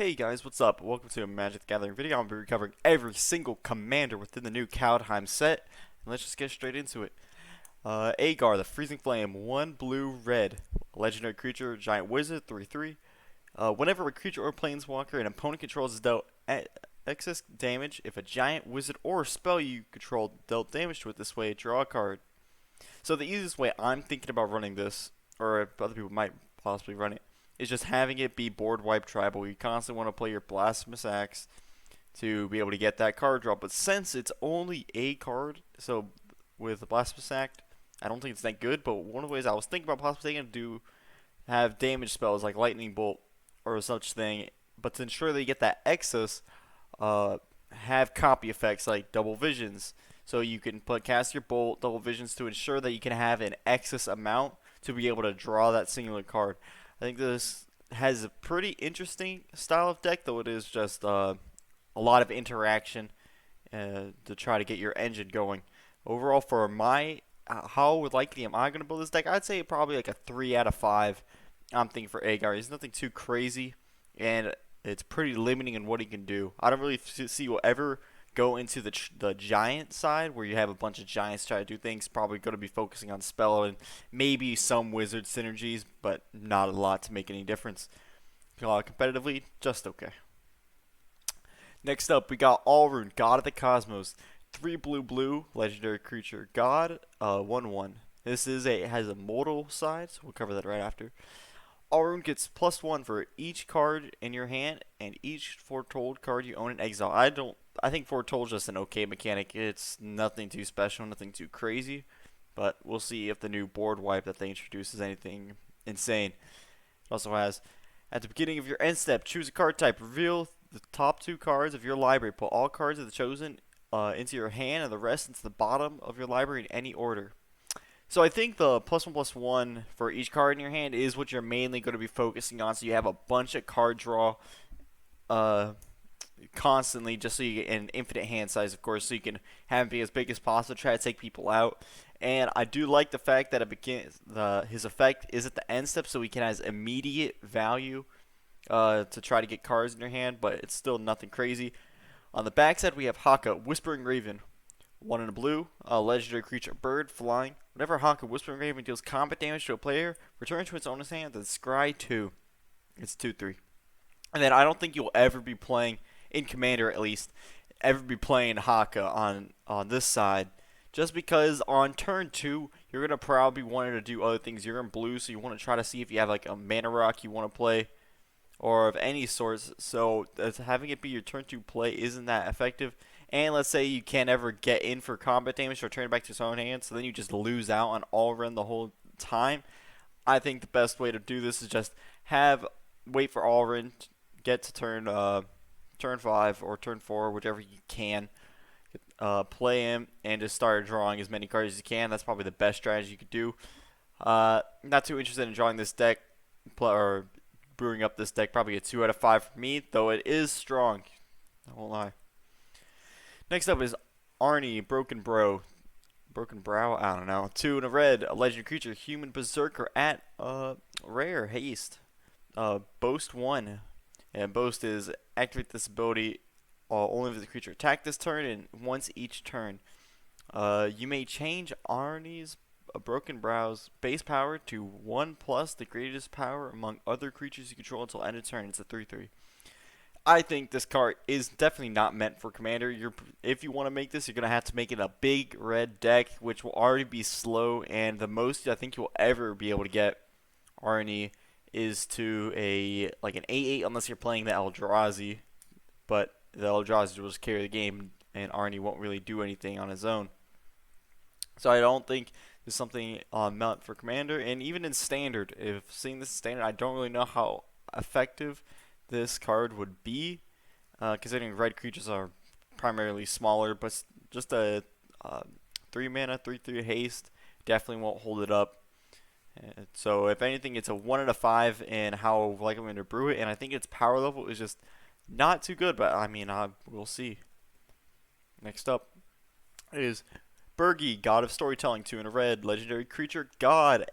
Hey guys, what's up? Welcome to a Magic the Gathering video. I'm going to be covering every single commander within the new Kaldheim set. And let's just get straight into it. Aegar, the Freezing Flame, 1 blue, red. Legendary creature, giant wizard, 3/3. Whenever a creature or planeswalker an opponent controls is dealt excess damage, if a giant wizard or spell you control dealt damage to it this way, draw a card. So the easiest way I'm thinking about running this, or other people might possibly run it, is just having it be board wipe tribal. You constantly want to play your Blasphemous Axe to be able to get that card draw. But since it's only a card, so with the Blasphemous Act, I don't think it's that good. But one of the ways I was thinking about possibly taking to have damage spells like Lightning Bolt or such thing, but to ensure that you get that excess, have copy effects like Double Visions. So you can cast your Bolt, Double Visions to ensure that you can have an excess amount to be able to draw that singular card. I think this has a pretty interesting style of deck, though it is just a lot of interaction to try to get your engine going. Overall, for my how likely am I going to build this deck? I'd say probably like a 3 out of 5. I'm thinking for Aegar. He's nothing too crazy, and it's pretty limiting in what he can do. I don't really see you ever go into the giant side where you have a bunch of giants try to do things. Probably going to be focusing on spell and maybe some wizard synergies, but not a lot to make any difference. Competitively, just okay. Next up, we got Alrund, God of the Cosmos, 3 blue blue, legendary creature, God, 1/1. This has a mortal side, so we'll cover that right after. Alrund gets +1 for each card in your hand and each foretold card you own in exile. I think Foretold is just an okay mechanic. It's nothing too special, nothing too crazy. But we'll see if the new board wipe that they introduce is anything insane. It also has, at the beginning of your end step, choose a card type. Reveal the top 2 cards of your library. Put all cards of the chosen into your hand and the rest into the bottom of your library in any order. So I think the +1/+1 for each card in your hand is what you're mainly going to be focusing on. So you have a bunch of card draw constantly, just so you get an infinite hand size, of course, so you can have it be as big as possible, try to take people out. And I do like the fact that his effect is at the end step, so he can has immediate value to try to get cards in your hand, but it's still nothing crazy. On the backside, we have Hakka, Whispering Raven, 1 in a blue, a legendary creature, bird, flying. Whenever Hakka, Whispering Raven deals combat damage to a player, return to its owner's hand, then scry 2. It's 2/3. And then I don't think you'll ever be playing, in Commander at least, ever be playing Hakka on this side. Just because on turn 2, you're going to probably want to do other things. You're in blue, so you want to try to see if you have like a mana rock you want to play, or of any sorts. So having it be your turn 2 play isn't that effective. And let's say you can't ever get in for combat damage or turn it back to his own hand, so then you just lose out on Alrund the whole time. I think the best way to do this is just wait for Alrund, get to turn 5 or turn 4, whichever you can, play him, and just start drawing as many cards as you can. That's probably the best strategy you could do. Not too interested in drawing this deck, or brewing up this deck. Probably a 2 out of 5 for me, though it is strong. I won't lie. Next up is Arni Brokenbrow. I don't know. 2 in a red, a legendary creature, human berserker at rare haste. Boast 1. And Boast is activate this ability only if the creature attack this turn and once each turn. You may change Arni's Brokenbrow's base power to 1+ the greatest power among other creatures you control until end of turn. It's a 3/3. I think this card is definitely not meant for Commander. If you want to make this, you're going to have to make it a big red deck, which will already be slow, and the most I think you'll ever be able to get Arni is to an 8/8 unless you're playing the Eldrazi, but the Eldrazi will just carry the game and Arni won't really do anything on his own. So I don't think there's something meant for Commander. And even in Standard, if seeing this in Standard, I don't really know how effective this card would be, considering red creatures are primarily smaller, but just a 3 mana 3/3 haste definitely won't hold it up. So if anything, it's a 1 out of 5 in how likely I'm going to brew it, and I think its power level is just not too good, but I mean, we'll see. Next up is Birgi, God of Storytelling, 2 in a red, legendary creature, God,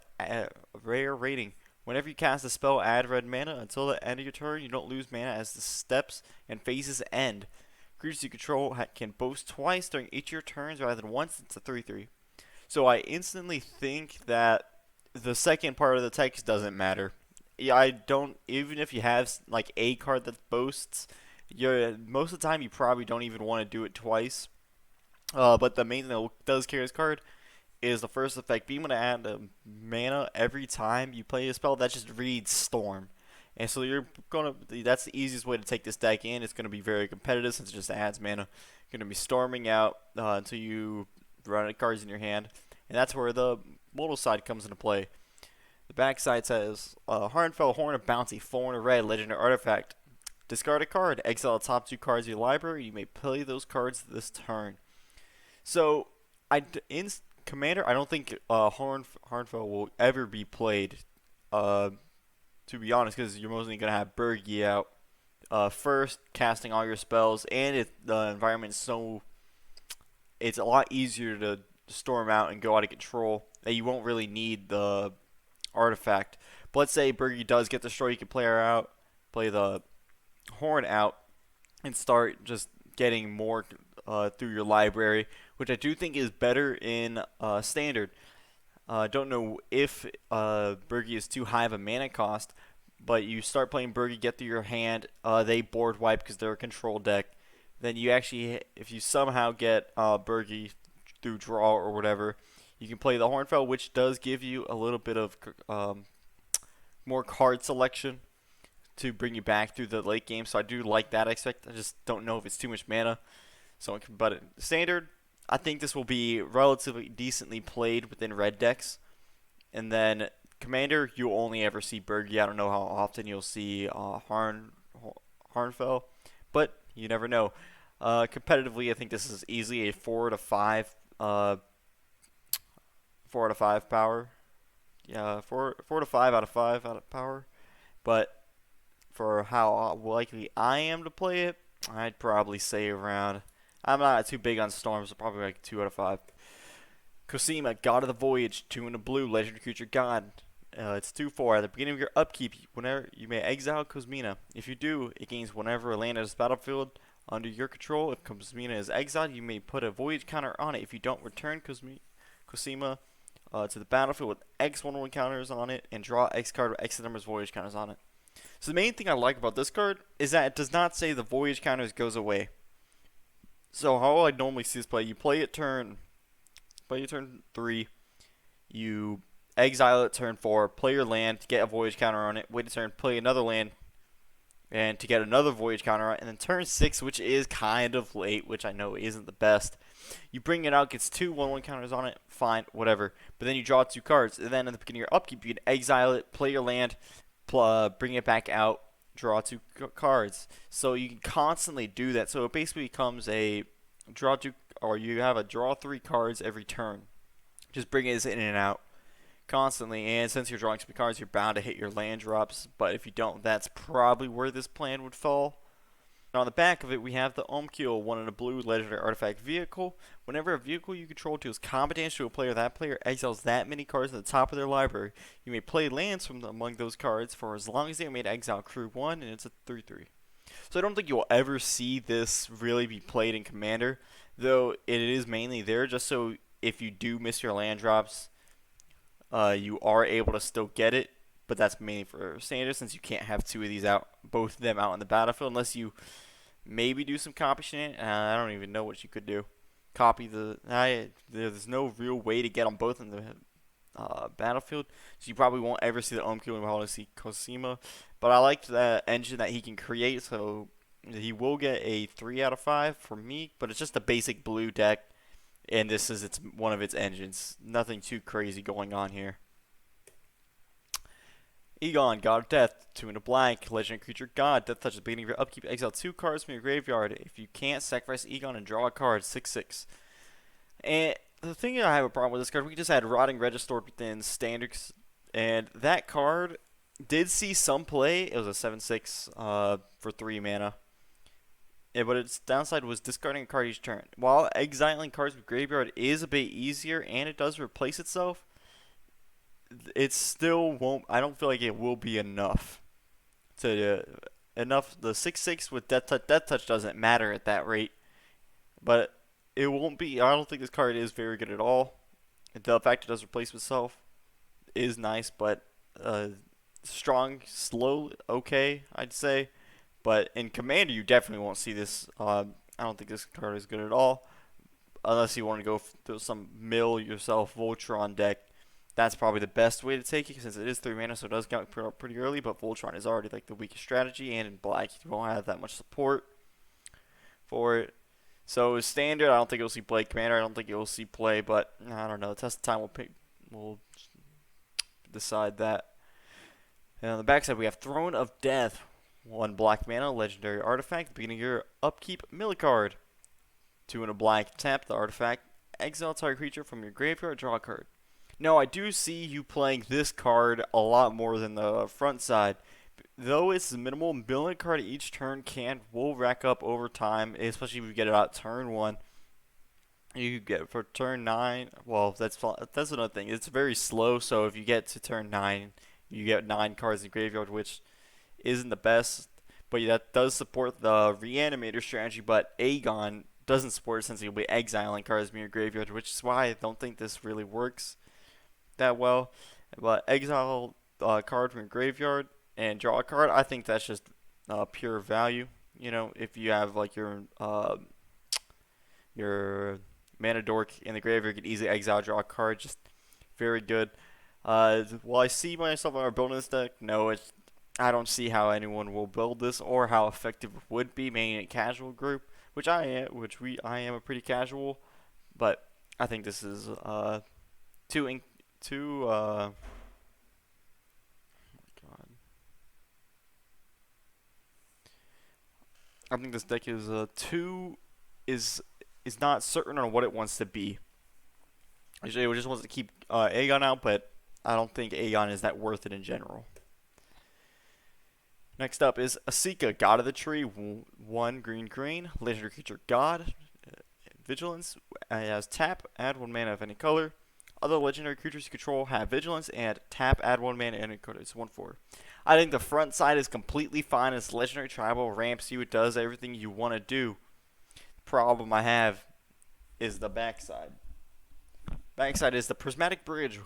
rare rating, Whenever you cast a spell, add red mana. Until the end of your turn, you don't lose mana as the steps and phases end. Creatures you control can boast twice during each of your turns rather than once. It's a 3/3. So I instantly think that the second part of the text doesn't matter. Yeah, I don't. Even if you have like a card that boasts, most of the time you probably don't even want to do it twice. But the main thing that does carry this card is the first effect. Being able to add mana every time you play a spell that just reads Storm. And so that's the easiest way to take this deck in. It's gonna be very competitive since it just adds mana. You're gonna be storming out until you run out of cards in your hand, and that's where the modal side comes into play. The back side says Harnfel, Horn of Bounty, 4 and a red, legendary artifact. Discard a card, exile the top 2 cards of your library. You may play those cards this turn. So in Commander, I don't think Harnfel will ever be played. To be honest, because you're mostly going to have Birgi out first, casting all your spells, and the environment is so... It's a lot easier to storm out and go out of control that you won't really need the artifact. But let's say Birgi does get destroyed, you can play the Horn out, and start just getting more through your library, which I do think is better in Standard. Don't know if Birgi is too high of a mana cost, but you start playing Birgi, get through your hand, they board wipe because they're a control deck. Then you actually, if you somehow get Birgi through draw or whatever, you can play the Harnfel, which does give you a little bit of more card selection to bring you back through the late game. So I do like that aspect. I just don't know if it's too much mana. But Standard, I think this will be relatively decently played within red decks. And then Commander, you'll only ever see Birgi. I don't know how often you'll see Harnfel, but you never know. Competitively, I think this is easily a 4 out of 5 power. Yeah, 4 to 5 out of 5 out of power. But for how likely I am to play it, I'd probably say around... I'm not too big on Storms, so probably like 2 out of 5. Cosima, God of the Voyage, 2 in a blue, legendary creature god. It's 2/4. At the beginning of your upkeep, whenever you may exile Cosima. If you do, it gains whenever a land is battlefield under your control. If Cosima is exiled, you may put a Voyage counter on it. If you don't, return Cosima to the battlefield with X 1/1 counters on it, and draw X card with X numbers Voyage counters on it. So the main thing I like about this card is that it does not say the Voyage counters goes away. So how I normally see this play, you play it turn 3, you exile it turn 4, play your land to get a Voyage counter on it, wait a turn, play another land, and to get another Voyage counter on it, and then turn 6, which is kind of late, which I know isn't the best, you bring it out, gets 2 1/1 counters on it, fine, whatever, but then you draw 2 cards, and then at the beginning of your upkeep, you can exile it, play your land, bring it back out, draw 2 cards. So you can constantly do that. So it basically becomes a draw 2, or you have a draw 3 cards every turn. Just bring it in and out constantly. And since you're drawing some cards, you're bound to hit your land drops. But if you don't, that's probably where this plan would fall. Now on the back of it, we have the Omenkeel, 1 in a blue, legendary artifact vehicle. Whenever a vehicle you control deals combat damage to a player, that player exiles that many cards at the top of their library. You may play lands from among those cards for as long as they are made to exile crew 1, and it's a 3/3. So I don't think you'll ever see this really be played in Commander, though it is mainly there just so if you do miss your land drops, you are able to still get it. But that's mainly for Standard, since you can't have 2 of these out, both of them out on the battlefield, unless you maybe do some copy shit. I don't even know what you could do. There's no real way to get them both in the battlefield, so you probably won't ever see the Omenkeel and probably see Cosima. But I like the engine that he can create, so he will get a 3 out of 5 for me. But it's just a basic blue deck, and this is one of its engines. Nothing too crazy going on here. Egon, God of Death, 2 in a black, legendary creature god. Death touch at the beginning of your upkeep, exile 2 cards from your graveyard. If you can't, sacrifice Egon and draw a card, 6/6. And the thing that I have a problem with this card, we just had Rotting Register within Standards, and that card did see some play. It was a 7/6 for 3 mana. Yeah, but its downside was discarding a card each turn. While exiling cards from graveyard is a bit easier, and it does replace itself, it still won't. I don't feel like it will be enough to enough. The 6/6 with death touch. Death touch doesn't matter at that rate, but it won't be. I don't think this card is very good at all. The fact it does replace itself is nice, but strong, slow, okay, I'd say. But in Commander, you definitely won't see this. I don't think this card is good at all, unless you want to go through some mill yourself Voltron deck. That's probably the best way to take it since it is 3 mana, so it does get up pretty early. But Voltron is already like the weakest strategy, and in black you won't have that much support for it. So standard, I don't think you'll see play. Commander, I don't think you'll see play. But I don't know. Test of time will decide that. And on the backside, we have Throne of Death. 1 black mana, legendary artifact. At the beginning of your upkeep, mill a card. 2 in a black, tap the artifact. Exile target creature from your graveyard, draw a card. Now, I do see you playing this card a lot more than the front side. Though it's minimal, milling a card each turn will rack up over time, especially if you get it out turn 1. You get for turn 9. Well, that's another thing. It's very slow, so if you get to turn 9, you get 9 cards in the graveyard, which isn't the best. But that does support the Reanimator strategy, but Egon doesn't support it since you'll be exiling cards from your graveyard, which is why I don't think this really works that well. But exile a card from your graveyard and draw a card, I think that's just pure value. You know, if you have like your mana dork in the graveyard, you can easily exile, draw a card, just very good. Will I see myself on building this deck? No, I don't see how anyone will build this or how effective it would be, mainly in a casual group, which I am a pretty casual, but I think this is too oh my god. I think this deck is is not certain on what it wants to be. Actually, it just wants to keep Aegon out, but I don't think Aegon is that worth it in general. Next up is Esika, God of the Tree, 1 green, legendary creature god, vigilance. It has tap, add 1 mana of any color. Other legendary creatures you control have vigilance and tap, add 1 mana of any color. It's 1/4. I think the front side is completely fine. It's legendary tribal, ramps you, it does everything you want to do. The problem I have is the backside. Backside is the Prismatic Bridge,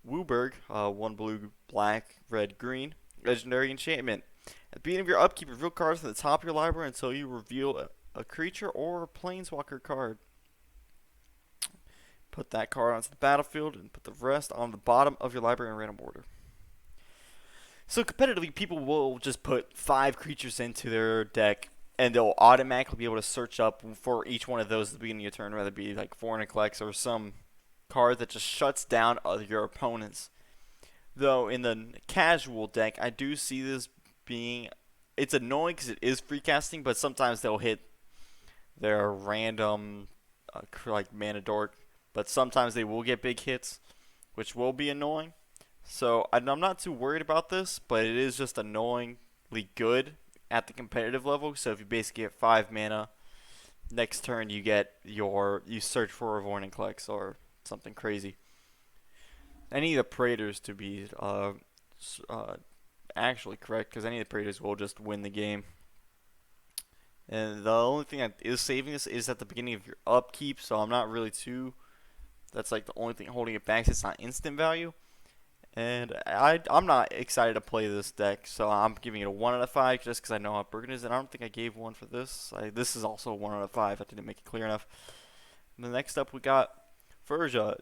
Wooburg, 1 blue, black, red, green, legendary enchantment. At the beginning of your upkeep, reveal cards from the top of your library until you reveal a creature or a planeswalker card. Put that card onto the battlefield and put the rest on the bottom of your library in random order. So competitively, people will just put 5 creatures into their deck, and they'll automatically be able to search up for each one of those at the beginning of your turn, whether it be like Vorinclex or some card that just shuts down your opponents. Though in the casual deck, I do see this being, it's annoying because it is free casting, but sometimes they'll hit their random like mana dork, but sometimes they will get big hits, which will be annoying. So I'm not too worried about this, but it is just annoyingly good at the competitive level. So if you basically get 5 mana, next turn you search for a Vorinclex or something crazy. Any of the Praetors to be actually correct, because any of the Praetors will just win the game. And the only thing that is saving this is at the beginning of your upkeep, so I'm not really that's like the only thing holding it back. It's not instant value. And I'm not excited to play this deck, so I'm giving it a 1 out of 5 just because I know how broken it is, and I don't think I gave 1 for this. This is also a 1 out of 5. I didn't make it clear enough. And the next up we got Firja,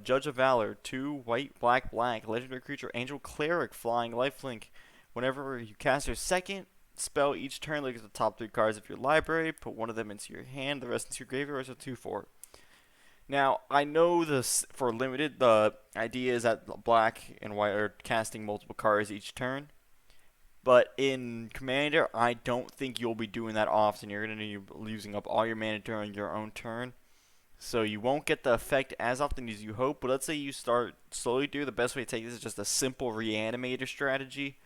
Judge of Valor, 2 white, black, legendary creature, angel cleric, flying, lifelink. Whenever you cast your second spell each turn, look at the top 3 cards of your library, put 1 of them into your hand, the rest into your graveyard, so 2/4. Now, I know this for limited, the idea is that black and white are casting multiple cards each turn. But in Commander, I don't think you'll be doing that often. You're going to be using up all your mana during your own turn. So you won't get the effect as often as you hope. But let's say you start slowly do. The best way to take this is just a simple Reanimator strategy.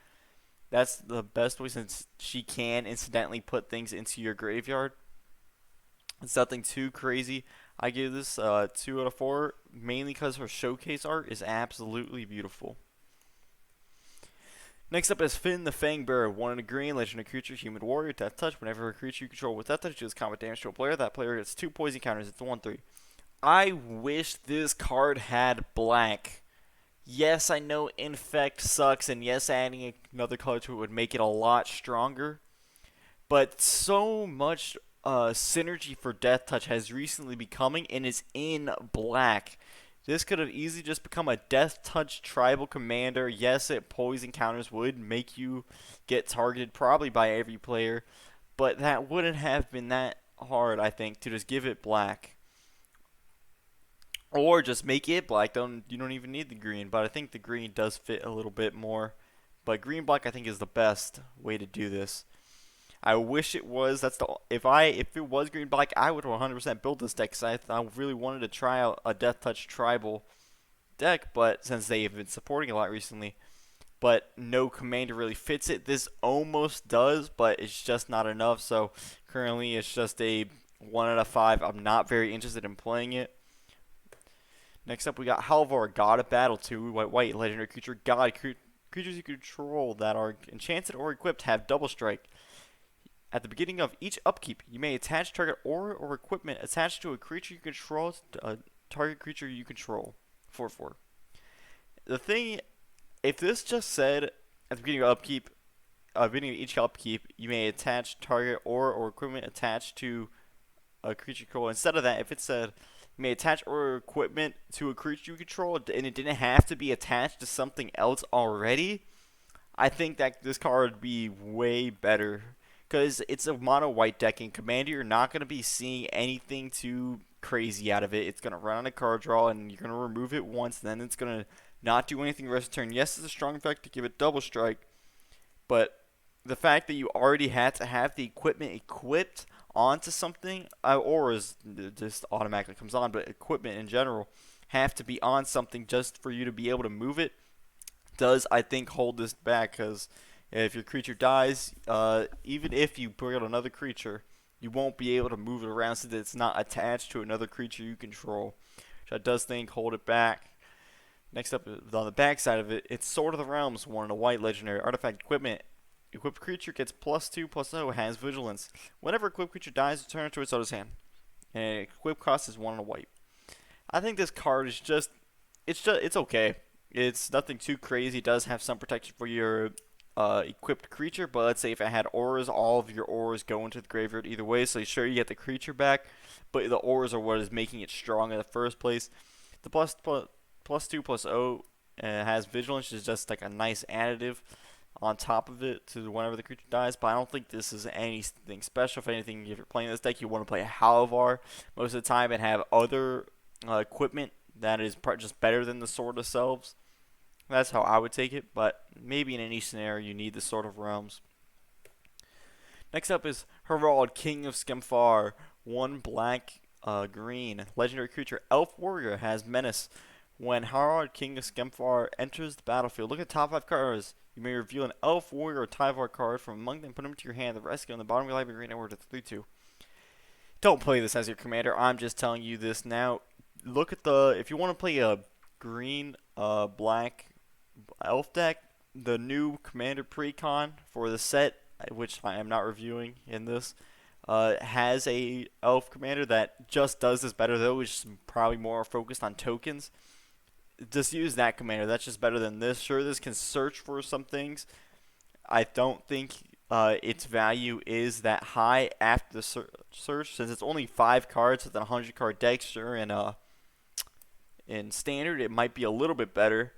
That's the best way since she can incidentally put things into your graveyard. It's nothing too crazy. I give this 2 out of 4, mainly because her showcase art is absolutely beautiful. Next up is Fynn the Fangbearer, 1 in a green, legendary creature, human warrior, death touch. Whenever a creature you control with death touch deals combat damage to a player, that player gets 2 poison counters. It's a 1/3. I wish this card had black. Yes, I know Infect sucks, and yes, adding another color to it would make it a lot stronger. But so much synergy for Death Touch has recently been coming, and is in black. This could have easily just become a Death Touch tribal commander. Yes, it poison counters would make you get targeted probably by every player, but that wouldn't have been that hard, I think, to just give it black. Or just make it black. You don't even need the green, but I think the green does fit a little bit more. But green black I think is the best way to do this. I wish it was. If it was green black, I would 100% build this deck because I really wanted to try out a Death Touch tribal deck, but since they have been supporting a lot recently, but no commander really fits it. This almost does, but it's just not enough. So currently it's just a 1 out of 5. I'm not very interested in playing it. Next up, we got Halvar, God of Battle, 2 white, legendary creature, God. Creatures you control that are enchanted or equipped have double strike. At the beginning of each upkeep, you may attach target aura or equipment attached to a creature you control to a target creature you control. 4/4. The thing, if this just said at the beginning of upkeep, beginning of each upkeep, you may attach target aura or equipment attached to a creature you control. Instead of that, if it said you may attach or equipment to a creature you control, and it didn't have to be attached to something else already, I think that this card would be way better. Because it's a mono white deck, and Commander, you're not going to be seeing anything too crazy out of it. It's going to run on a card draw, and you're going to remove it once, and then it's going to not do anything the rest of the turn. Yes, it's a strong effect to give it double strike, but the fact that you already had to have the equipment equipped onto something, auras just automatically comes on, but equipment in general have to be on something just for you to be able to move it, does, I think, hold this back, because if your creature dies, even if you bring out another creature, you won't be able to move it around since it's not attached to another creature you control, which I does think hold it back. Next up, on the back side of it, it's Sword of the Realms, 1 in a white, legendary artifact equipment. Equipped creature gets +2/+0, has vigilance. Whenever equipped creature dies, return it to its owner's hand. And equip cost is 1 in a white. I think this card is it's okay. It's nothing too crazy. It does have some protection for your equipped creature, but let's say if it had auras, all of your auras go into the graveyard either way, so sure you get the creature back, but the auras are what is making it strong in the first place. The +2/+0 has vigilance, which is just like a nice additive on top of it to whenever the creature dies, but I don't think this is anything special. If anything, if you're playing this deck, you want to play a Halvar most of the time and have other equipment that is just better than the Sword themselves. That's how I would take it, but maybe in any scenario you need the Sword of Realms. Next up is Harald, King of Skemfar, 1 black, green, legendary creature, Elf Warrior, has Menace. When Harald, King of Skemfar, enters the battlefield, look at the top 5 cards. You may reveal an Elf Warrior or Tyvar card from among them, put them to your hand. The rest go on the bottom of your library green order to 3/2. Don't play this as your commander. I'm just telling you this now. Look at if you want to play a green, black elf deck, the new commander precon for the set, which I am not reviewing in this, has a elf commander that just does this better though, which is probably more focused on tokens. Just use that commander. That's just better than this. Sure, this can search for some things. I don't think its value is that high after the search, since it's only 5 cards with a 100 card deck. Sure, in standard it might be a little bit better,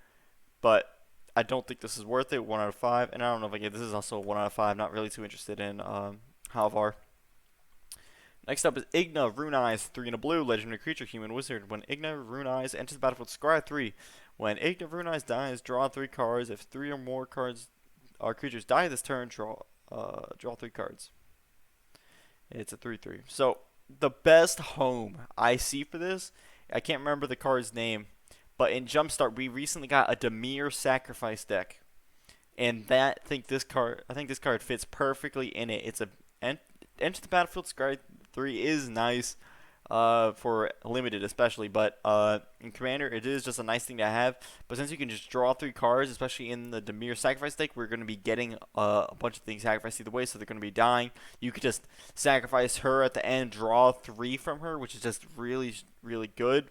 but I don't think this is worth it. 1 out of 5, and I don't know if I get this is also 1 out of 5. Not really too interested in Halvar. Next up is Inga Rune-Eyes, 3 in a blue, legendary creature, human wizard. When Inga Rune-Eyes enters the battlefield, scry 3. When Inga Rune-Eyes dies, draw 3 cards. If 3 or more cards or creatures die this turn, draw 3 cards. It's a 3/3. So the best home I see for this, I can't remember the card's name, but in Jumpstart we recently got a Dimir Sacrifice deck, and I think this card fits perfectly in it. It's enter the battlefield, scry 3 is nice. for limited especially, but in Commander it is just a nice thing to have. But since you can just draw 3 cards, especially in the Dimir sacrifice deck, we're going to be getting a bunch of things sacrificed either way, so they're going to be dying. You could just sacrifice her at the end, draw 3 from her, which is just really, really good.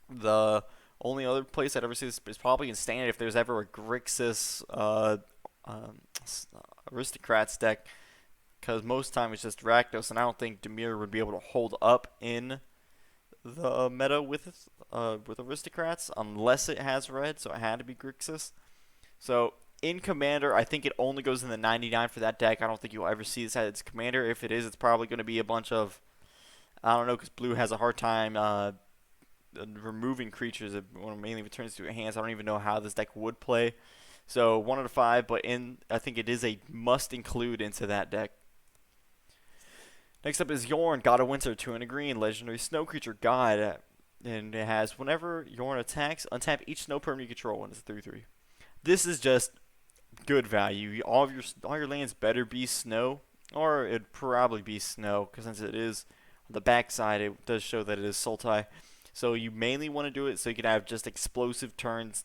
The only other place I'd ever see this is probably in Standard if there's ever a Grixis Aristocrats deck, because most time it's just Rakdos, and I don't think Dimir would be able to hold up in the meta with Aristocrats unless it has red, so it had to be Grixis. So in Commander, I think it only goes in the 99 for that deck. I don't think you'll ever see this as its Commander. If it is, it's probably going to be a bunch of, I don't know, because Blue has a hard time removing creatures mainly returns to your hands. I don't even know how this deck would play. So 1 out of 5, but I think it is a must include into that deck. Next up is Jorn, God of Winter, 2 and a green, legendary snow creature god, and it has whenever Jorn attacks, untap each snow permanent you control, and it's a 3/3. This is just good value. All your lands better be snow, or it'd probably be snow, because since it is on the backside, it does show that it is Sultai. So you mainly want to do it so you can have just explosive turns,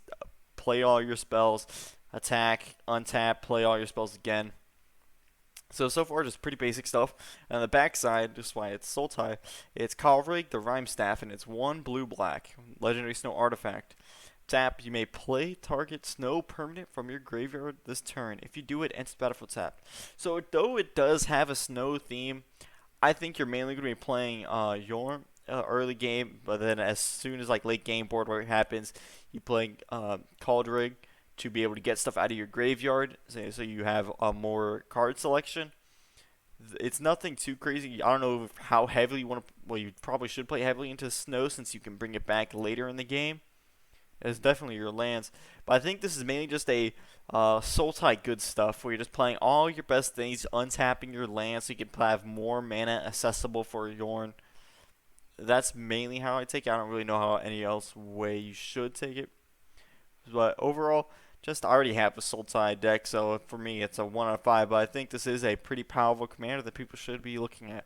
play all your spells, attack, untap, play all your spells again. So far, just pretty basic stuff. And on the backside, just why it's Sultai, it's Kaldring, the Rimestaff, and it's 1 blue-black, legendary snow artifact. Tap, you may play target snow permanent from your graveyard this turn. If you do it, enter the battlefield tapped. So though it does have a snow theme, I think you're mainly going to be playing Jorn early game, but then as soon as like late game board where it happens, you play Kaldring to be able to get stuff out of your graveyard, so you have a more card selection. It's nothing too crazy. I don't know how heavily you want to. Well, you probably should play heavily into snow since you can bring it back later in the game. It's definitely your lands, but I think this is mainly just a Sultai good stuff where you're just playing all your best things, untapping your lands so you can have more mana accessible for Jorn. That's mainly how I take it. I don't really know how any else way you should take it. But overall, I already have a Sultai deck, so for me it's a 1 out of 5. But I think this is a pretty powerful commander that people should be looking at.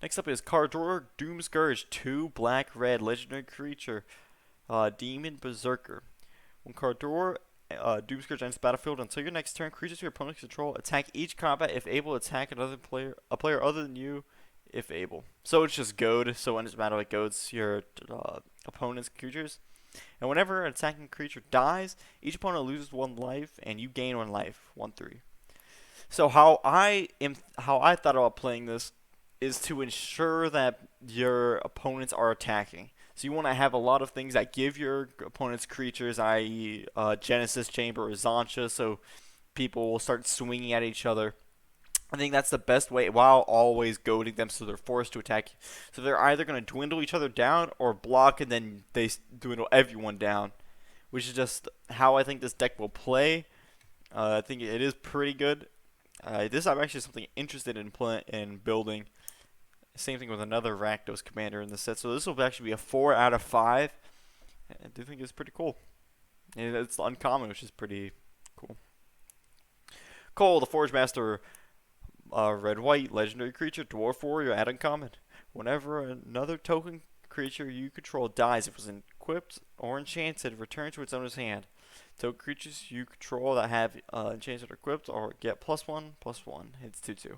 Next up is Kardur, Doomscourge, 2 black-red, legendary creature, Demon Berserker. When Kardur, Doomscourge enters the battlefield, until your next turn, creatures your opponents control attack each combat if able, attack a player other than you if able. So it's just goad, so when it's battle it goads your opponent's creatures. And whenever an attacking creature dies, each opponent loses 1 life, and you gain 1 life, 1/3. So how I thought about playing this is to ensure that your opponents are attacking. So you want to have a lot of things that give your opponent's creatures, i.e. Genesis Chamber or Zancha, so people will start swinging at each other. I think that's the best way, while always goading them so they're forced to attack you. So they're either going to dwindle each other down or block, and then they dwindle everyone down, which is just how I think this deck will play. I think it is pretty good. This I'm actually something interested in building. Same thing with another Rakdos commander in the set. So this will actually be a 4 out of 5. I do think it's pretty cool. And it's uncommon, which is pretty cool. Koll, the Forgemaster. Red-white, legendary creature, dwarf warrior, add uncommon. Whenever another token creature you control dies, if it was equipped or enchanted, return to its owner's hand. Token creatures you control that have enchanted or equipped or get +1/+1. It's 2/2.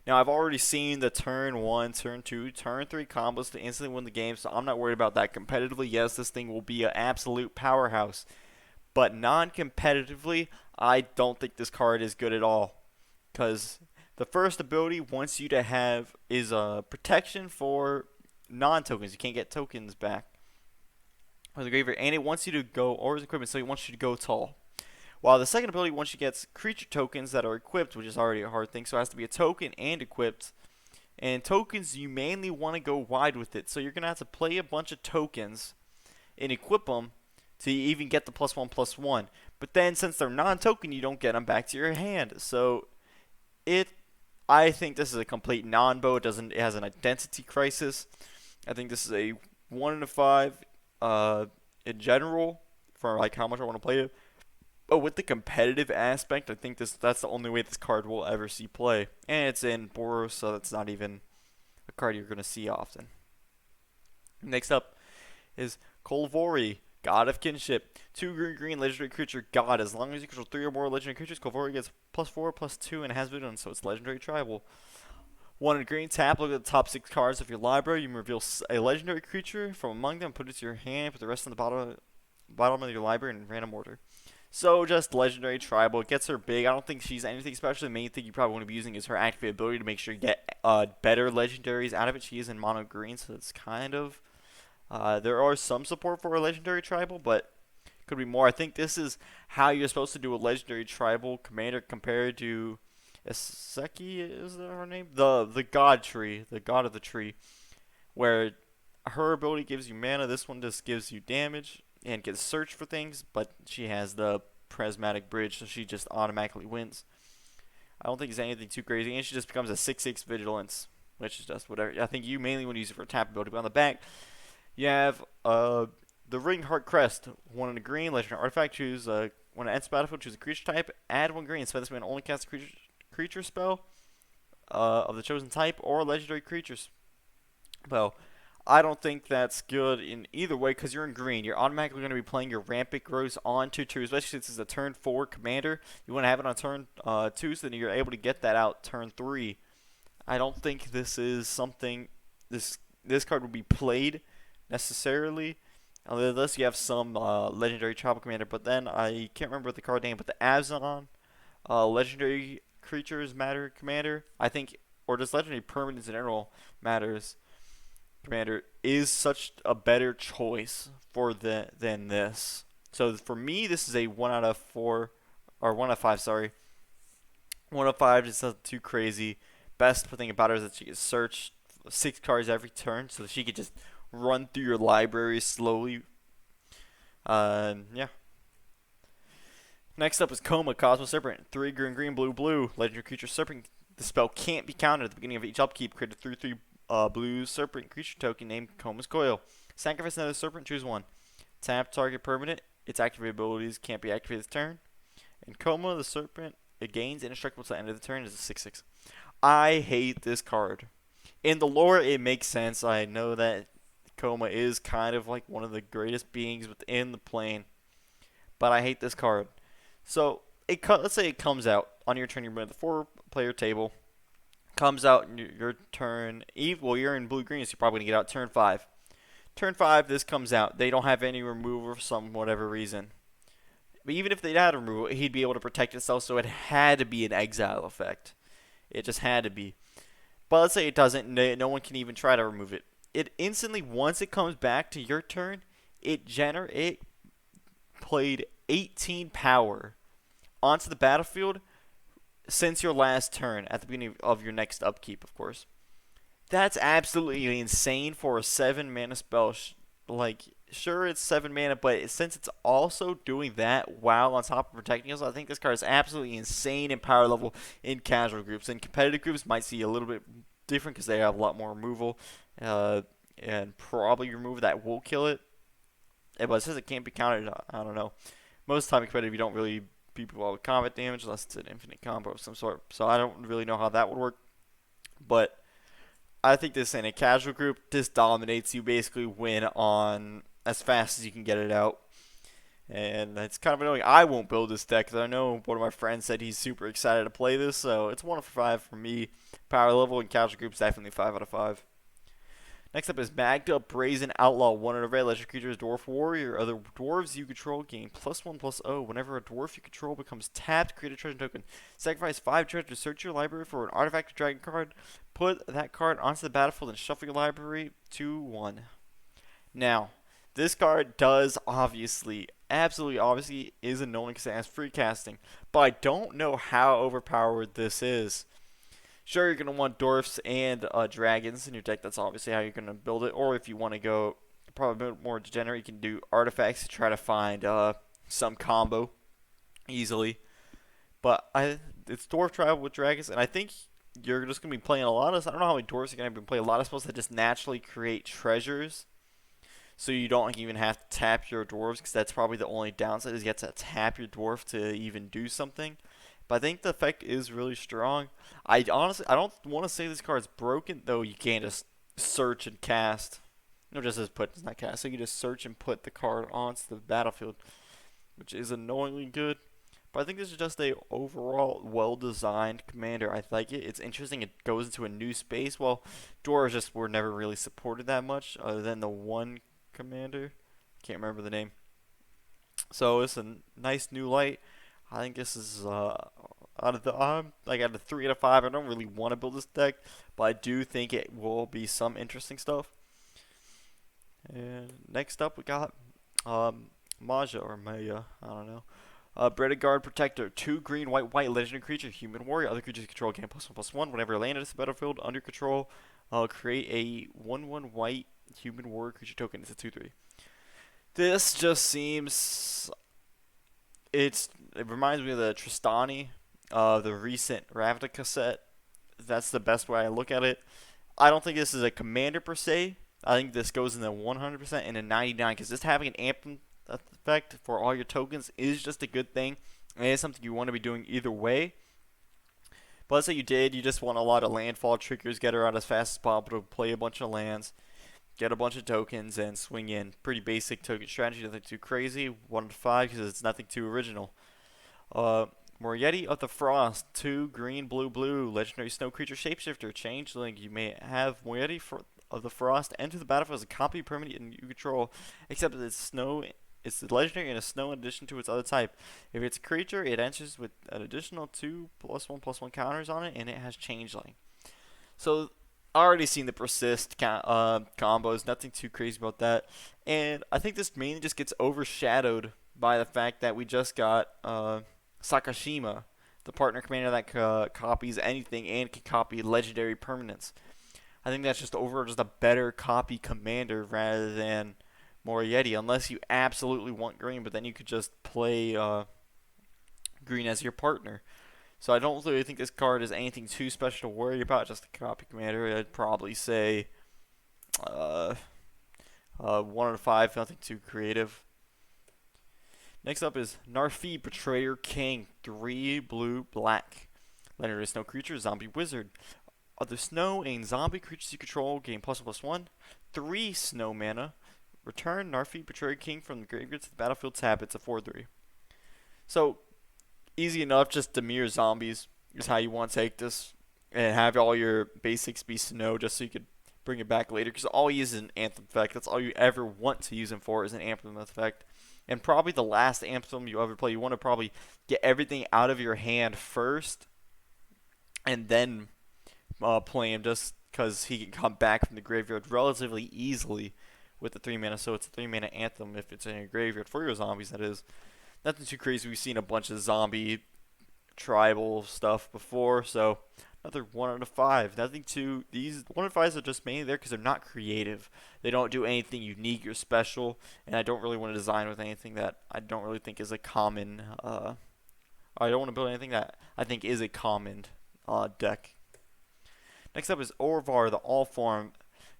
Now I've already seen the turn 1, turn 2, turn 3 combos to instantly win the game, so I'm not worried about that competitively. Yes, this thing will be an absolute powerhouse, but non-competitively, I don't think this card is good at all, because the first ability wants you to have is a protection for non-tokens. You can't get tokens back from the graveyard, and it wants you to go, or is equipment, so it wants you to go tall. While the second ability wants you to get creature tokens that are equipped, which is already a hard thing, so it has to be a token and equipped. And tokens, you mainly want to go wide with it, so you're going to have to play a bunch of tokens and equip them to even get the +1/+1. But then, since they're non-token, you don't get them back to your hand. So I think this is a complete non-bow. It has an identity crisis. I think this is a 1 out of 5 in general for like how much I want to play it. But with the competitive aspect, I think that's the only way this card will ever see play. And it's in Boros, so that's not even a card you're going to see often. Next up is Koll, God of Kinship. 2 green legendary creature god. As long as you control 3 or more legendary creatures, Koll gets +4/+2 and has vigilance, so it's legendary tribal. 1 green, tap, look at the top 6 cards of your library. You can reveal a legendary creature from among them, put it to your hand, put the rest on the bottom of your library in random order. So just legendary tribal. It gets her big. I don't think she's anything special. The main thing you probably want to be using is her activate ability to make sure you get better legendaries out of it. She is in mono green, so it's kind of there are some support for a legendary tribal, but could be more. I think this is how you're supposed to do a legendary tribal commander compared to Esika, is that her name? The god tree, the god of the tree, where her ability gives you mana. This one just gives you damage and can search for things, but she has the Prismatic bridge, so she just automatically wins. I don't think it's anything too crazy, and she just becomes a 6/6 vigilance, which is just whatever. I think you mainly want to use it for tap ability, but on the back, you have the Ring Heart Crest. 1 in a green, legendary artifact. Choose when it enters the battlefield, choose a creature type. Add 1 green. Spend this mana only cast a creature spell of the chosen type or legendary creatures. Well, I don't think that's good in either way because you're in green. You're automatically going to be playing your Rampant Growth on 2/2, especially since it's a turn 4 commander. You want to have it on turn 2 so then you're able to get that out turn 3. I don't think this is something this card would be played necessarily unless you have some legendary tribal commander. But then I can't remember the card name, but the Abzan legendary creatures matter commander, I think, or just legendary permanents in general matters commander is such a better choice for than this. So for me, this is a 1 out of 4 or 1 out of 5. Sorry, 1 out of 5 just not too crazy. Best thing about her is that she can search 6 cards every turn, so that she can just run through your library slowly. Yeah. Next up is Koma, Cosmo Serpent. 3 green, blue. Legendary creature Serpent. The spell can't be countered at the beginning of each upkeep. Create a 3/3 blue serpent creature token named Koma's Coil. Sacrifice another serpent, choose 1. Tap target permanent. Its activate abilities can't be activated this turn. And Koma, the serpent, it gains indestructible to the end of the turn. It's a 6/6. I hate this card. In the lore, it makes sense. I know that Koma is kind of like one of the greatest beings within the plane. But I hate this card. So, let's say it comes out on your turn. You're at the 4-player table. Comes out in your turn. Well, you're in blue-green, so you're probably going to get out turn 5. Turn 5, this comes out. They don't have any removal for some whatever reason. But even if they had removal, he'd be able to protect himself, so it had to be an exile effect. It just had to be. But let's say it doesn't. No one can even try to remove it. It instantly, once it comes back to your turn, it played 18 power onto the battlefield since your last turn at the beginning of your next upkeep, of course. That's absolutely insane for a 7 mana spell. Sure, it's 7 mana, but since it's also doing that while on top of protecting us, I think this card is absolutely insane in power level in casual groups. In competitive groups, might see a little bit different because they have a lot more removal and probably removal that will kill it. But since it can't be counted, I don't know. Most of the time in competitive, you don't really beat people with combat damage unless it's an infinite combo of some sort. So I don't really know how that would work. But I think this in a casual group, this dominates. You basically win on as fast as you can get it out. And it's kind of annoying. I won't build this deck because I know one of my friends said he's super excited to play this. So it's 1 out of 5 for me. Power level in casual groups, definitely 5 out of 5. Next up is Magda, Brazen Outlaw. 1 in a red, legendary creatures, Dwarf Warrior. Other dwarves you control gain +1/+0. Whenever a dwarf you control becomes tapped, create a treasure token. Sacrifice 5 treasure to search your library for an artifact or dragon card. Put that card onto the battlefield and shuffle your library to 1. Now, this card does absolutely obviously is annoying because it has free casting. But I don't know how overpowered this is. Sure, you're going to want dwarfs and dragons in your deck. That's obviously how you're going to build it. Or if you want to go probably a bit more degenerate, you can do artifacts to try to find some combo easily. But it's dwarf tribal with dragons, and I think you're just going to be playing a lot of. I don't know how many dwarves are going to be playing. A lot of spells that just naturally create treasures, so you don't even have to tap your dwarves, because that's probably the only downside is you have to tap your dwarf to even do something. But I think the effect is really strong. I don't want to say this card's broken, though you can't just search and cast. No, just as put, it's not cast. So you just search and put the card onto the battlefield, which is annoyingly good. But I think this is just a overall well-designed commander. I like it. It's interesting. It goes into a new space. Well, dwarves just were never really supported that much, other than the one commander. Can't remember the name. So it's a nice new light. I think this is out of the like out of 3 out of 5. I don't really want to build this deck, but I do think it will be some interesting stuff. And next up we got Maja or Maya. I don't know. Guard Protector, 2 green, white, legendary creature, human warrior. Other creatures you control gain +1/+1. Whenever landed at the battlefield under control, create a 1/1 white human warrior creature token. It's a 2/3. This just seems. It reminds me of the Tristani, the recent Ravnica set. That's the best way I look at it. I don't think this is a commander per se. I think this goes in the 100% and a 99 because just having an amp effect for all your tokens is just a good thing. And it is something you want to be doing either way. But let's say you just want a lot of landfall triggers, get her out as fast as possible to play a bunch of lands, get a bunch of tokens, and swing in. Pretty basic token strategy, nothing too crazy. 1/5 because it's nothing too original. Morieti of the Frost, 2 green, blue, legendary snow creature shapeshifter, changeling. You may have Morieti of the Frost enter the battlefield as a copy permanent you control, except that it's the legendary and a snow in addition to its other type. If it's a creature, it enters with an additional 2 +1/+1 counters on it, and it has changeling. So I already seen the persist combos, nothing too crazy about that. And I think this mainly just gets overshadowed by the fact that we just got Sakashima, the partner commander that copies anything and can copy legendary permanents. I think that's just a better copy commander rather than Morieti, unless you absolutely want green, but then you could just play green as your partner. So I don't really think this card is anything too special to worry about, just a copy commander. I'd probably say 1/5, nothing too creative. Next up is Narfi, Betrayer King, 3 blue, black. Legendary snow creature, zombie wizard. Other snow and zombie creatures you control gain +1/+1. 3 snow mana. Return Narfi, Betrayer King from the graveyard to the battlefield tab. It's a 4/3. So, easy enough, just Demir zombies is how you want to take this. And have all your basics be snow just so you could bring it back later. Because all he uses is an Anthem effect. That's all you ever want to use him for is an Anthem effect. And probably the last Anthem you ever play. You want to probably get everything out of your hand first. And then play him just because he can come back from the graveyard relatively easily with the 3 mana. So it's a 3 mana Anthem if it's in your graveyard for your zombies, that is. Nothing too crazy. We've seen a bunch of zombie tribal stuff before, so another 1/5. Nothing too. These 1/5s are just mainly there because they're not creative. They don't do anything unique or special, and I don't really want to design with anything that I don't really think is a common. I don't want to build anything that I think is a common deck. Next up is Orvar, the All-Form,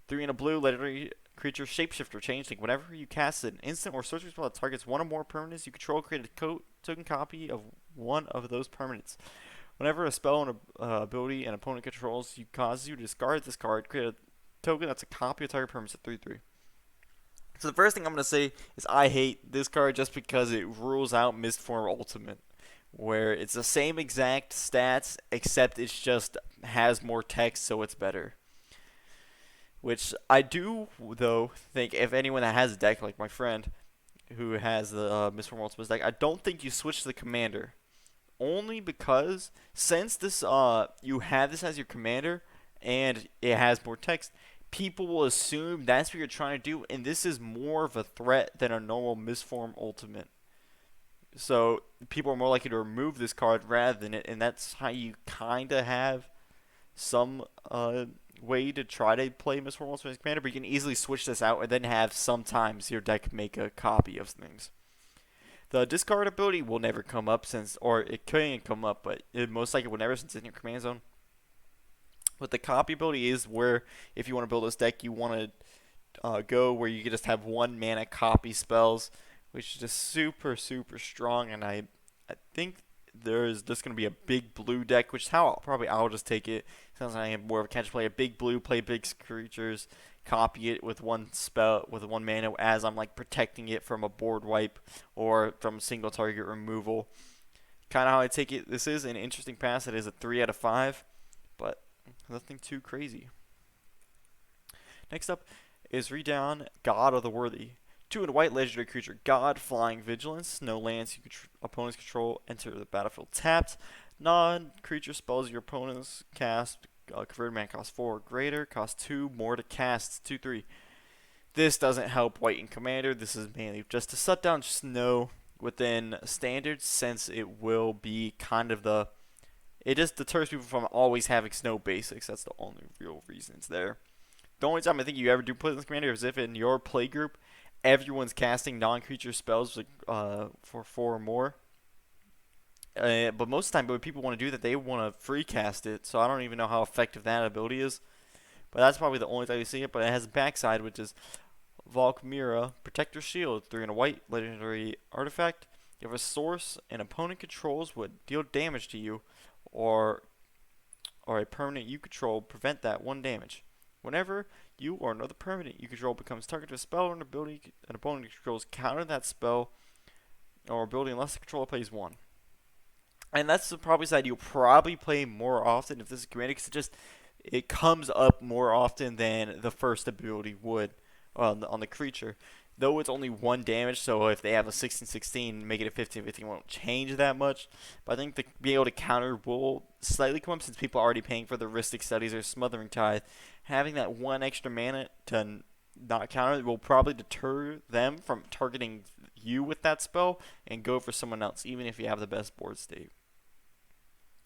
3 and a blue, legendary creature, shapeshifter, changeling. Whenever you cast an instant or sorcery spell that targets one or more permanents you control, create a token copy of one of those permanents. Whenever a spell and ability an opponent controls causes you to discard this card, create a token that's a copy of target permanents at 3/3. So the first thing I'm going to say is I hate this card just because it rules out Mistform Ultimate, where it's the same exact stats, except it's just has more text, so it's better. Which I do, though, think if anyone that has a deck, like my friend, who has the Mistform Ultimate deck, I don't think you switch to the commander. Only because, since this you have this as your commander, and it has more text, people will assume that's what you're trying to do, and this is more of a threat than a normal Mistform Ultimate. So people are more likely to remove this card rather than it, and that's how you kind of have some way to try to play Mistform Ultimate Commander, but you can easily switch this out and then have sometimes your deck make a copy of things. The discard ability will never come up or it can come up, but it most likely will never since it's in your command zone. But the copy ability is where if you want to build this deck, you want to go where you can just have 1 mana copy spells, which is just super, super strong, and I think there's just going to be a big blue deck, which is how I'll just take it. Sounds like I have more of a catch play a big blue, play big creatures, copy it with one spell with one mana as I'm like protecting it from a board wipe or from single target removal. Kind of how I take it. This is an interesting pass. It is a 3 out of 5, but nothing too crazy. Next up is read down God of the Worthy. 2 and white legendary creature, God, flying vigilance. No lands opponents control enter the battlefield tapped. Non-creature spells your opponents cast converted mana cost 4 or greater, cost 2 more to cast. 2/3. This doesn't help white and commander. This is mainly just to shut down snow within standard, since it will be kind of the. It just deters people from always having snow basics. That's the only real reason it's there. The only time I think you ever do put this commander is if in your play group everyone's casting non-creature spells like, for 4 or more. But most of the time, when people want to do that, they want to free cast it. So I don't even know how effective that ability is. But that's probably the only time you see it. But it has a backside, which is Valkyria, Protector Shield, 3 and a white, legendary artifact. You have a source an opponent controls would deal damage to you, or a permanent you control prevent that 1 damage. Whenever you or another permanent you control becomes target of a spell or an ability an opponent controls, counter that spell or ability unless the controller plays 1. And that's the probably side you'll probably play more often if this is commander, because it comes up more often than the first ability would on the creature. Though it's only 1 damage, so if they have a 16/16, make it a 15/15 won't change that much. But I think being able to counter will slightly come up, since people are already paying for the Ristic Studies or Smothering Tithe. Having that 1 extra mana to not counter will probably deter them from targeting you with that spell and go for someone else, even if you have the best board state.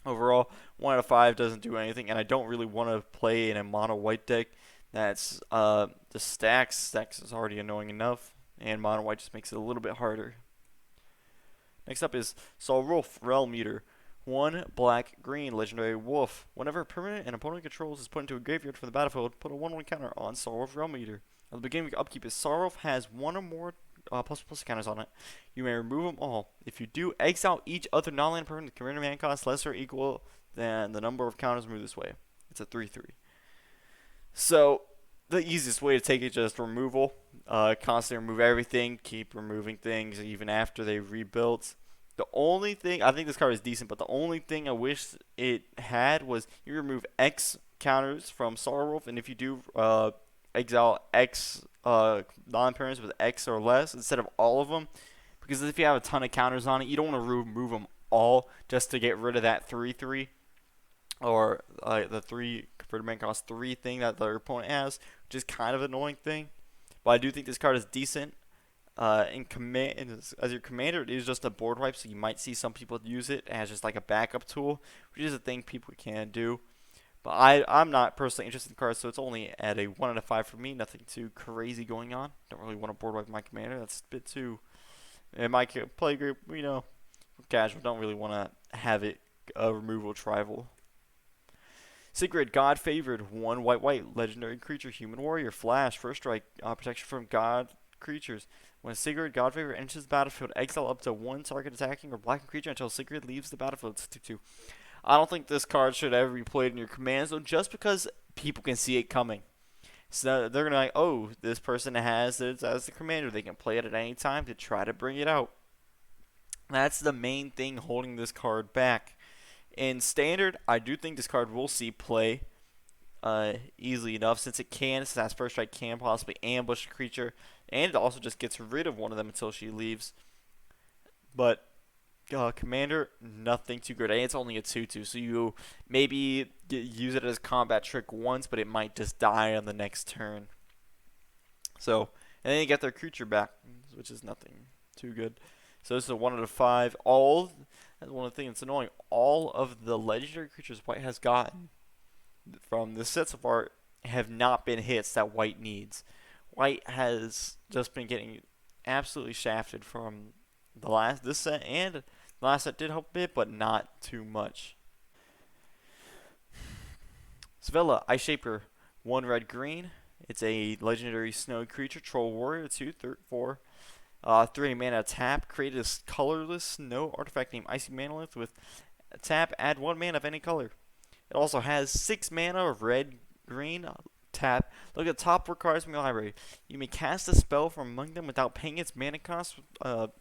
Overall, 1 out of 5 doesn't do anything, and I don't really want to play in a mono white deck. That's the stacks is already annoying enough, and mono white just makes it a little bit harder. Next up is Solrulf, Realm Eater. 1 black green legendary wolf. Whenever a permanent an opponent controls is put into a graveyard from the battlefield, put a 1/1 counter on Solrulf, Realm Eater. At the beginning of your upkeep, is Solrulf has 1 or more plus counters on it. You may remove them all. If you do, exile each other non-land permanent with converted mana cost less or equal than the number of counters removed this way. It's a 3/3. So the easiest way to take it is just removal. Constantly remove everything. Keep removing things even after they rebuilt. The only thing I think this card is decent, but the only thing I wish it had was you remove X counters from Solrulf, and if you do exile X non-permanents with X or less instead of all of them, because if you have a ton of counters on it, you don't want to remove them all just to get rid of that 3/3 or the 3 converted mana cost 3 thing that the opponent has, which is kind of an annoying thing. But I do think this card is decent. In command as your commander, it is just a board wipe, so you might see some people use it as just like a backup tool, which is a thing people can do. But I'm not personally interested in cards, so it's only at a 1 out of 5 for me. Nothing too crazy going on. Don't really want to board wipe my commander. That's a bit too. In my play group, casual. Don't really want to have it a removal tribal. Sigrid, God Favored, 1 white legendary creature, human warrior, flash, first strike, protection from God creatures. When Sigrid, God Favored, enters the battlefield, exile up to 1 target attacking or blocking creature until Sigrid leaves the battlefield. It's 2/2. I don't think this card should ever be played in your command zone, just because people can see it coming. So they're going to be like, oh, this person has it as the commander. They can play it at any time to try to bring it out. That's the main thing holding this card back. In Standard, I do think this card will see play easily enough, since that first strike can possibly ambush a creature, and it also just gets rid of one of them until she leaves. But Commander, nothing too good. And it's only a 2/2, so you maybe use it as a combat trick once, but it might just die on the next turn. So, and then you get their creature back, which is nothing too good. So this is a 1 out of 5. That's one of the things that's annoying. All of the legendary creatures white has gotten from the sets of art have not been hits that white needs. White has just been getting absolutely shafted from this set, and the last set did help a bit, but not too much. Svella, Ice Shaper, 1 red green. It's a legendary snow creature, troll warrior, 2/4. 3 mana tap, create a colorless no artifact named Icy Manolith with tap, add 1 mana of any color. It also has 6 mana of red, green, tap. Look at the top 4 cards from your library. You may cast a spell from among them without paying its mana cost. Put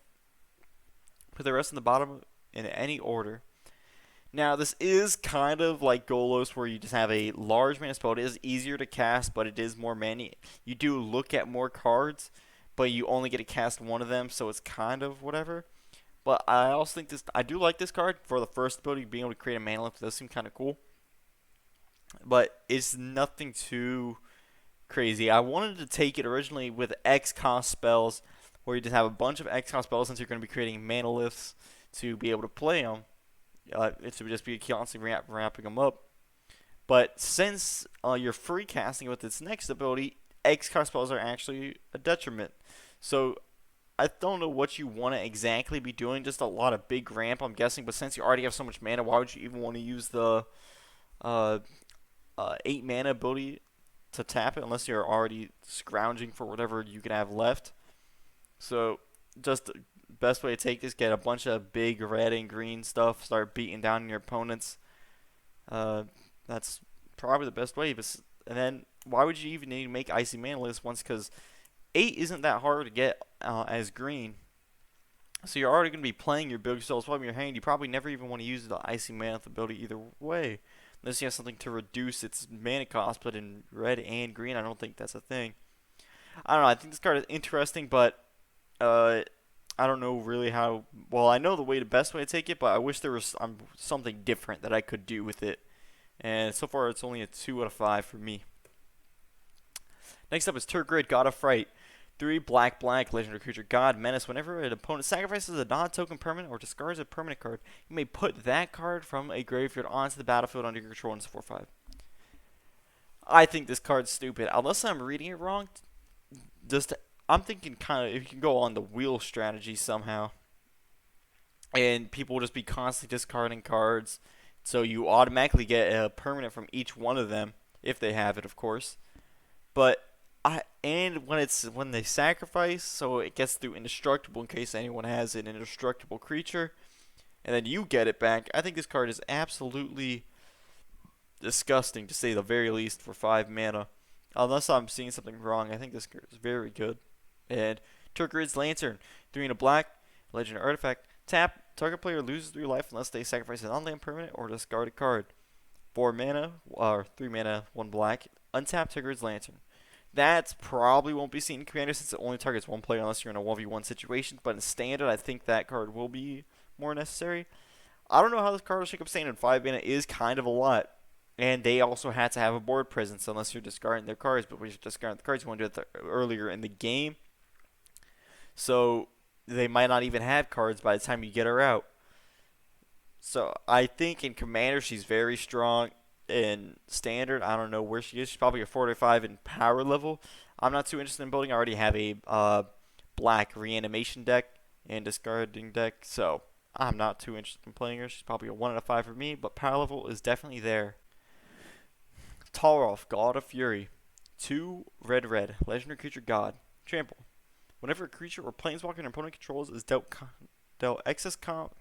the rest in the bottom in any order. Now, this is kind of like Golos, where you just have a large mana spell. It is easier to cast, but it is more mana. You do look at more cards, but you only get to cast one of them, so it's kind of whatever. But I also think I do like this card for the first ability, being able to create a mana lift. It does seem kind of cool. But it's nothing too crazy. I wanted to take it originally with X cost spells, where you just have a bunch of X cost spells since you're going to be creating mana lifts to be able to play them. It would just be constantly ramping them up. But since you're free casting with its next ability, X cost spells are actually a detriment. So I don't know what you want to exactly be doing. Just a lot of big ramp, I'm guessing. But since you already have so much mana, why would you even want to use the 8 mana ability to tap it, unless you're already scrounging for whatever you can have left? So just the best way to take this, get a bunch of big red and green stuff, start beating down your opponents. That's probably the best way. And then why would you even need to make Icy Manolith once? Because 8 isn't that hard to get as green. So you're already going to be playing your big spells from your hand. You probably never even want to use the Icy Manolith ability either way. Unless you have something to reduce its mana cost, but in red and green, I don't think that's a thing. I don't know. I think this card is interesting, but I don't know really how. Well, I know the best way to take it, but I wish there was something different that I could do with it. And so far, it's only a 2 out of 5 for me. Next up is Tergrid, God of Fright. 3 black, legendary creature, God, menace. Whenever an opponent sacrifices a non-token permanent or discards a permanent card, you may put that card from a graveyard onto the battlefield under your control, and it's 4/5. I think this card's stupid. Unless I'm reading it wrong, I'm thinking kind of if you can go on the wheel strategy somehow, and people will just be constantly discarding cards, so you automatically get a permanent from each one of them if they have it, of course. But when they sacrifice, so it gets through indestructible in case anyone has an indestructible creature, and then you get it back. I think this card is absolutely disgusting, to say the very least, for 5 mana. Unless I'm seeing something wrong, I think this card is very good. And Tergrid's Lantern, 3 and a black, legendary artifact. Tap, target player loses 3 life unless they sacrifice an on-land permanent or discard a card. 4 mana, or 3 mana, 1 black. Untap Tergrid's Lantern. That probably won't be seen in Commander since it only targets 1 player unless you're in a 1v1 situation. But in Standard, I think that card will be more necessary. I don't know how this card will shake up Standard. 5 mana is kind of a lot. And they also had to have a board presence unless you're discarding their cards. But when you're discarding the cards, you want to do it earlier in the game. So they might not even have cards by the time you get her out. So I think in Commander, she's very strong. In Standard, I don't know where she is. She's probably a 4 to 5 in power level. I'm not too interested in building. I already have a black reanimation deck and discarding deck, so I'm not too interested in playing her. She's probably a 1 out of 5 for me, but power level is definitely there. Talroth, God of Fury. 2 red, legendary creature, God. Trample. Whenever a creature or planeswalker an opponent controls is dealt excess comp.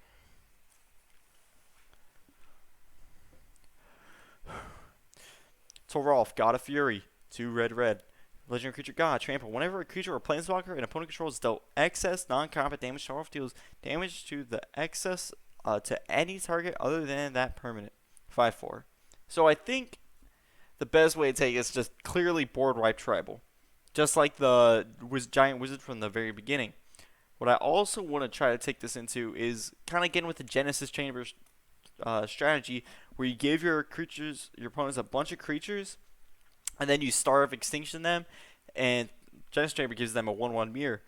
Talroth, God of Fury, 2 red. Legendary creature, God, Trample. Whenever a creature or planeswalker an opponent controls is dealt excess non-combat damage, Talroth deals damage to the excess to any target other than that permanent. 5/4. So I think the best way to take it is just clearly board wipe tribal. Just like the giant wizard from the very beginning. What I also want to try to take this into is kind of getting with the Genesis Chambers strategy, where you give your opponents a bunch of creatures, and then you Starve Extinction them, and Genesis Chamber gives them a 1/1 mirror.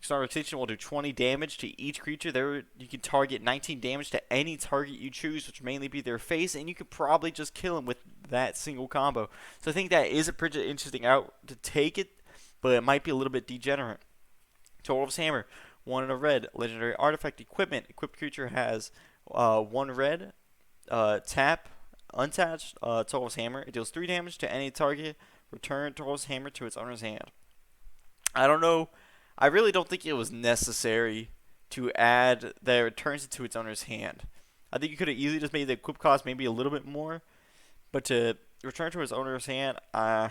Starve Extinction will do 20 damage to each creature. There, you can target 19 damage to any target you choose, which may mainly be their face, and you could probably just kill them with that single combo. So I think that is a pretty interesting out to take it, but it might be a little bit degenerate. Torolf's Hammer, 1 and a red, legendary artifact equipment. Equipped creature has 1 red. Tap, untouched, Torolf's Hammer. It deals 3 damage to any target. Return Torolf's Hammer to its owner's hand. I don't know I really don't think it was necessary to add that it returns it to its owner's hand. I think you could have easily just made the equip cost maybe a little bit more, but to return to its owner's hand, I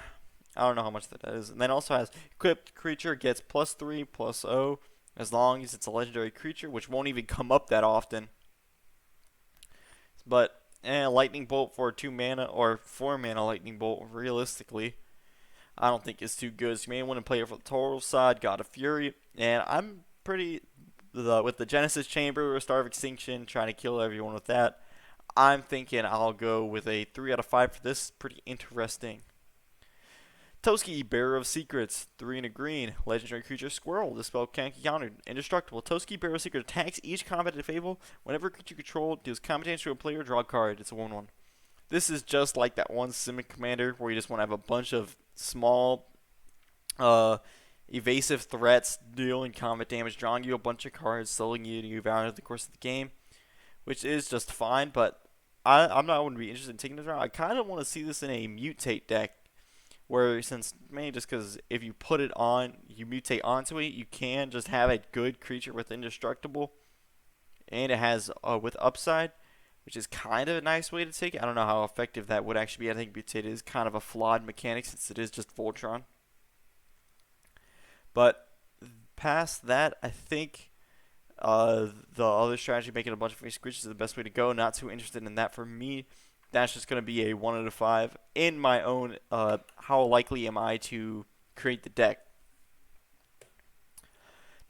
don't know how much that is. And then also has equipped creature gets +3/+0 as long as it's a legendary creature, which won't even come up that often. But lightning bolt for 2 mana or 4 mana lightning bolt realistically, I don't think it's too good. So you may want to play it for the total side, God of Fury, and I'm pretty with the Genesis Chamber or Star of Extinction, trying to kill everyone with that. I'm thinking I'll go with a 3 out of 5 for this. Pretty interesting. Toski, Bearer of Secrets, 3 and a green. Legendary creature Squirrel. This spell can't be countered. Indestructible. Toski, Bearer of Secrets attacks each combat fable. Whenever a creature you control deals combat damage to a player, draw a card. It's a 1/1. This is just like that one Simic commander where you just want to have a bunch of small, evasive threats dealing combat damage, drawing you a bunch of cards, selling you out over the course of the game, which is just fine. But I'm not going to be interested in taking this around. I kind of want to see this in a mutate deck, where since mainly just because if you put it on, you mutate onto it, you can just have a good creature with indestructible, and it has with upside, which is kind of a nice way to take it. I don't know how effective that would actually be. I think mutate is kind of a flawed mechanic since it is just Voltron. But past that, I think the other strategy, making a bunch of face creatures, is the best way to go. Not too interested in that for me. That's just going to be a 1 out of 5 in my own. How likely am I to create the deck?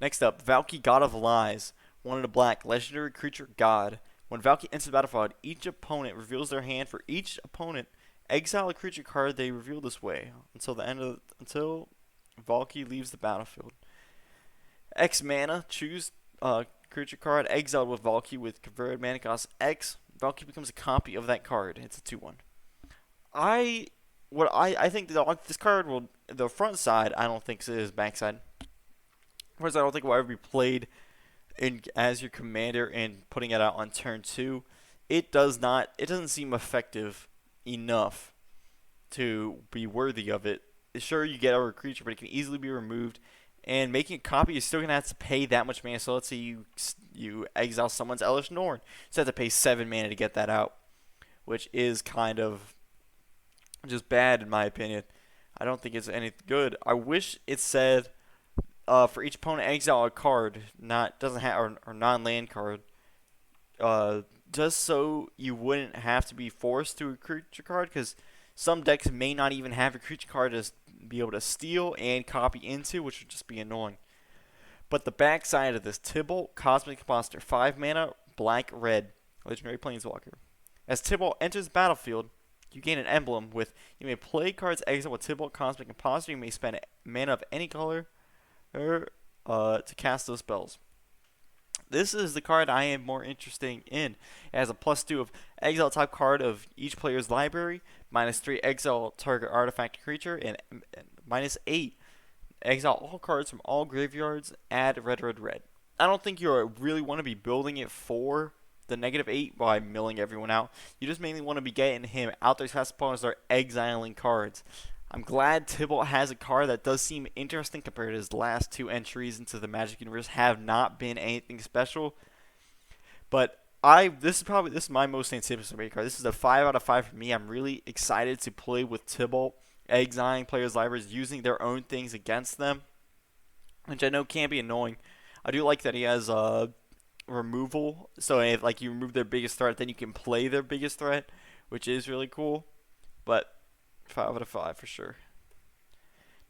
Next up, Valki, God of Lies. 1 in a black, legendary creature god. When Valki enters the battlefield, each opponent reveals their hand. For each opponent, exile a creature card they reveal this way until Valki leaves the battlefield. X mana, choose creature card exiled with Valki with converted mana cost X. Valki becomes a copy of that card. It's a 2/1. I think this card will, the front side I don't think is backside. Whereas I don't think it will ever be played as your commander and putting it out on turn 2. It doesn't seem effective enough to be worthy of it. Sure, you get over a creature, but it can easily be removed. And making a copy, you're still going to have to pay that much mana. So let's say you exile someone's Elvish Norn. So you have to pay 7 mana to get that out, which is kind of just bad in my opinion. I don't think it's any good. I wish it said for each opponent exile a card, or non-land card, just so you wouldn't have to be forced to a creature card, because some decks may not even have a creature card to be able to steal and copy into, which would just be annoying. But the backside of this, Tybalt, Cosmic Monster, 5 mana, black, red, legendary planeswalker. As Tybalt enters the battlefield, you gain an emblem with, you may play cards exile with Tybalt, Cosmic Imposter. You may spend mana of any color to cast those spells. This is the card I am more interested in. It has a +2 of exile top card of each player's library, -3 exile target artifact creature, and -8 exile all cards from all graveyards, add red, red, red. I don't think you really want to be building it for the -8 by milling everyone out. You just mainly want to be getting him out there as fast as possible and start exiling cards. I'm glad Tybalt has a card that does seem interesting compared to his last 2 entries into the Magic universe have not been anything special. But this is my most anticipated card. This is a 5 out of 5 for me. I'm really excited to play with Tybalt, exiling players' libraries, using their own things against them, which I know can be annoying. I do like that he has removal, so if you remove their biggest threat, then you can play their biggest threat, which is really cool. But 5 out of 5 for sure.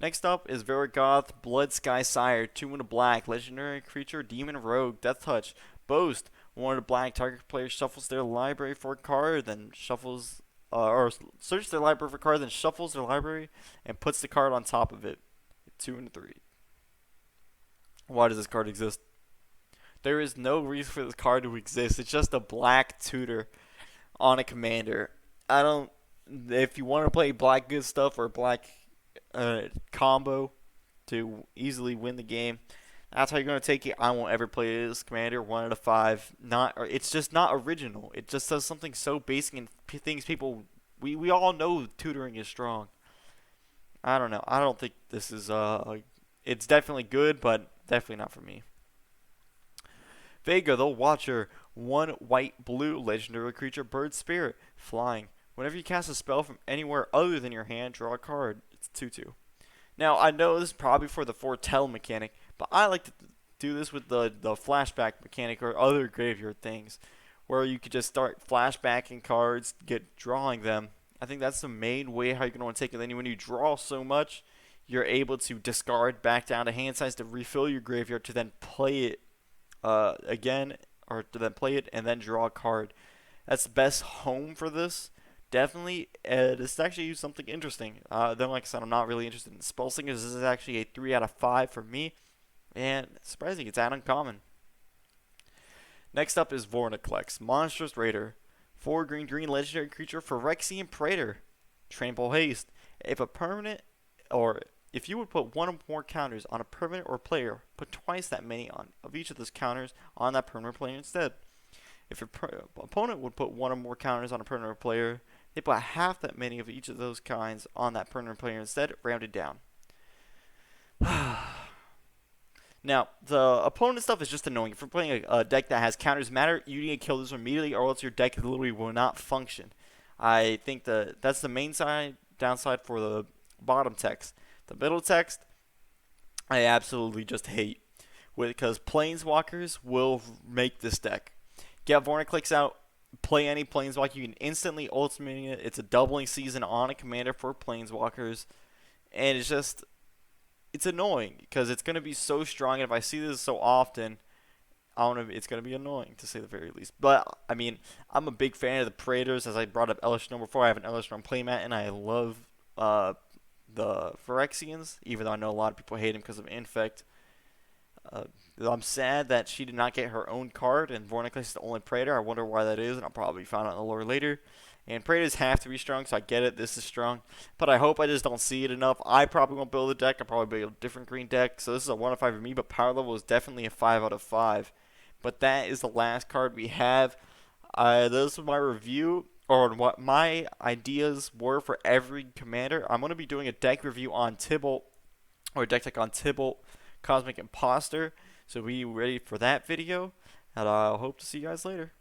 Next up is Verigoth, Blood Sky Sire, 2 in a black, legendary creature, demon rogue, death touch, boast, 1 in a black, target player shuffles their library for a card, then shuffles, or searches their library for a card, then shuffles their library and puts the card on top of it. 2 and 3. Why does this card exist? There is no reason for this card to exist. It's just a black tutor on a commander. If you want to play black good stuff or black combo to easily win the game, that's how you're going to take it. I won't ever play this commander. 1 out of 5. It's just not original. It just does something so basic and things people we all know tutoring is strong. I don't know. I don't think this is it's definitely good, but definitely not for me. Vega, the Watcher. 1 white blue legendary creature, bird spirit, flying. Whenever you cast a spell from anywhere other than your hand, draw a card. It's 2/2. Now, I know this is probably for the foretell mechanic, but I like to do this with the flashback mechanic or other graveyard things, where you could just start flashbacking cards, get drawing them. I think that's the main way how you're going to want to take it. Then when you draw so much, you're able to discard back down to hand size to refill your graveyard to then play it again, or to then play it and then draw a card. That's the best home for this. Definitely, this is actually something interesting. Then, like I said, I'm not really interested in spell singers. This is actually a 3 out of 5 for me, and surprising, it's that uncommon. Next up is Vorinclex, Monstrous Raider, 4 green legendary creature, Phyrexian Praetor, Trample Haste. If a permanent, or if you would put 1 or more counters on a permanent or player, put twice that many of each of those counters on that permanent player instead. If your opponent would put 1 or more counters on a permanent player, they put half that many of each of those kinds on that permanent player instead, rounded down. Now, the opponent stuff is just annoying. If you're playing a deck that has counters matter, you need to kill this immediately, or else your deck literally will not function. I think that's the main downside for the bottom text. The middle text, I absolutely just hate, because Planeswalkers will make this deck. Get Vorinclex out, play any Planeswalker, you can instantly ultimate it. It's a doubling season on a commander for Planeswalkers, and it's annoying because it's going to be so strong, and if I see this so often, it's going to be annoying to say the very least. But, I mean, I'm a big fan of the Praetors. As I brought up Elishnorn before, I have an Elishnorn playmat, and I love the Phyrexians, even though I know a lot of people hate him because of Infect. I'm sad that she did not get her own card, and Vorinclex is the only Praetor. I wonder why that is, and I'll probably find out in the lore later. And Praetors have to be strong, so I get it. This is strong. But I hope I just don't see it enough. I probably won't build a deck. I'll probably build a different green deck. So this is a 1 out of 5 for me, but power level is definitely a 5 out of 5. But that is the last card we have. This was my review, or what my ideas were for every commander. I'm going to be doing a deck review on Tibalt, or a deck on Tibalt, Cosmic Imposter. So be ready for that video, and I'll hope to see you guys later.